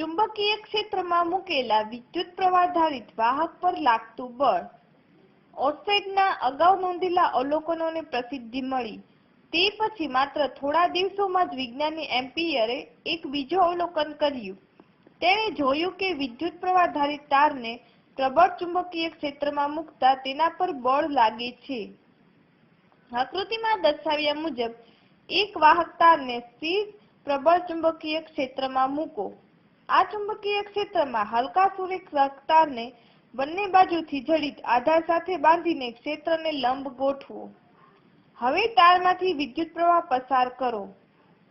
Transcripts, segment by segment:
ચુંબકીય ક્ષેત્રમાં મૂકેલા વિદ્યુત પ્રવાહધારિત વાહક પર લાગતું બળ. ઓર્સ્ટેડના અગાઉ નોંધેલા અવલોકનોને પ્રસિદ્ધિ મળી. તે પછી માત્ર થોડા દિવસોમાં જ વિજ્ઞાની એમ્પિયરે એક બીજું અવલોકન કર્યું. તેણે જોયું કે વિદ્યુત પ્રવાહધારિત તારને પ્રબળ ચુંબકીય ક્ષેત્રમાં મૂકતા તેના પર બળ લાગે છે. આકૃતિમાં દર્શાવ્યા મુજબ એક વાહક તારને સ્થિર પ્રબળ ચુંબકીય ક્ષેત્રમાં મૂકો. આ ચુંબકીય ક્ષેત્રમાં હલકા સુરેખ તારને બંને બાજુથી જડિત આધાર સાથે બાંધીને ક્ષેત્રને લંબ ગોઠવો. હવે તારમાંથી વિદ્યુત પ્રવાહ પસાર કરો.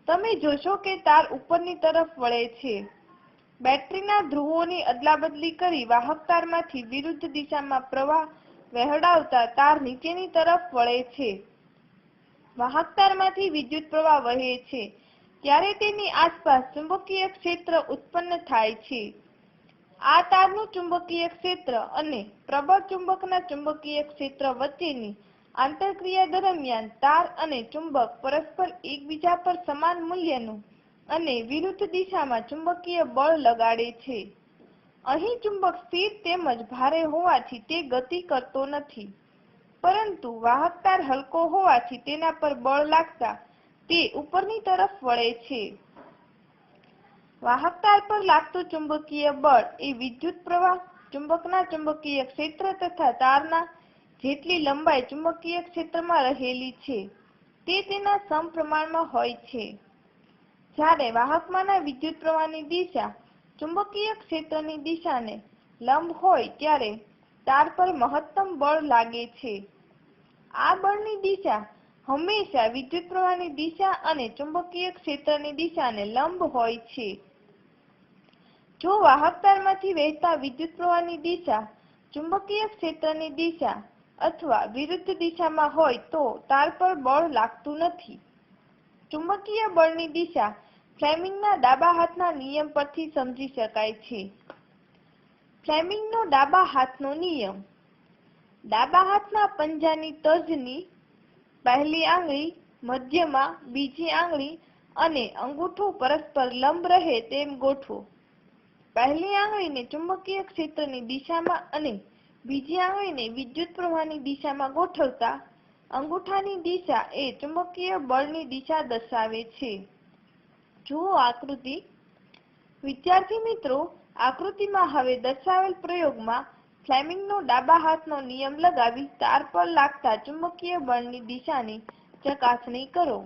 તમે જોશો કે તાર ઉપરની તરફ વળે છે. બેટરીના ધ્રુવોની અદલાબદલી કરી વાહક તારમાંથી વિરુદ્ધ દિશામાં પ્રવાહ વહેવડાવતા તાર નીચેની તરફ વળે છે. વાહક તારમાંથી વિદ્યુત પ્રવાહ વહે છે ત્યારે તેની આસપાસ ચુંબકીય ક્ષેત્ર ઉત્પન્ન થાય છે. આ તારનું ચુંબકીય ક્ષેત્ર અને પ્રબળ ચુંબકના ચુંબકીય ક્ષેત્ર વચ્ચેની આંતરક્રિયા દરમિયાન તાર અને ચુંબક પરસ્પર એકબીજા પર સમાન મૂલ્યનું અને વિરુદ્ધ દિશામાં ચુંબકીય બળ લગાડે છે. અહીં ચુંબક સ્થિર તેમજ ભારે હોવાથી તે ગતિ કરતો નથી, પરંતુ વાહક તાર હલકો હોવાથી તેના પર બળ લાગતા તે ઉપરની તરફ વળે છે. વાહક તાર પર લાગતું ચુંબકીય બળ એ વિદ્યુત પ્રવાહ, ચુંબકના ચુંબકીય ક્ષેત્ર તથા તારના જેટલી લંબાઈ ચુંબકીય ક્ષેત્રમાં રહેલી છે તે તેના સમપ્રમાણમાં હોય છે. જ્યારે વાહકમાંના વિદ્યુત પ્રવાહની દિશા ચુંબકીય ક્ષેત્રની દિશાને લંબ હોય ત્યારે તાર પર મહત્તમ બળ લાગે છે. આ બળની દિશા હંમેશા વિદ્યુત પ્રવાહની દિશા અને ચુંબકીય ક્ષેત્રની દિશાને લંબ હોય છે. જો વાહક તારમાંથી વહેતા વિદ્યુત પ્રવાહની દિશા ચુંબકીય ક્ષેત્રની દિશા અથવા વિરુદ્ધ દિશામાં હોય તો તાર પર બળ લાગતું નથી. ચુંબકીય બળની દિશા ફ્લેમિંગના ડાબા હાથના નિયમ પરથી સમજી શકાય છે. ફ્લેમિંગનો ડાબા હાથનો નિયમ. ડાબા હાથના પંજાની તર્જની પહેલી આંગળી મધ્યમાં, બીજી આંગળી અને અંગૂઠો પરસ્પર લંબ રહે તેમ ગોઠવો. પહેલી આંગળીને ચુંબકીય ક્ષેત્રની દિશામાં અને બીજી આંગળીને વિદ્યુત પ્રવાહની દિશામાં ગોઠવતા અંગૂઠાની દિશા એ ચુંબકીય બળની દિશા દર્શાવે છે. જુઓ આકૃતિ. વિદ્યાર્થી મિત્રો, આકૃતિમાં હવે દર્શાવેલ પ્રયોગમાં ફ્લેમિંગનો ડાબા હાથનો નિયમ લગાવી તાર પર લાગતા ચુંબકીય બળની દિશાની ચકાસણી કરો.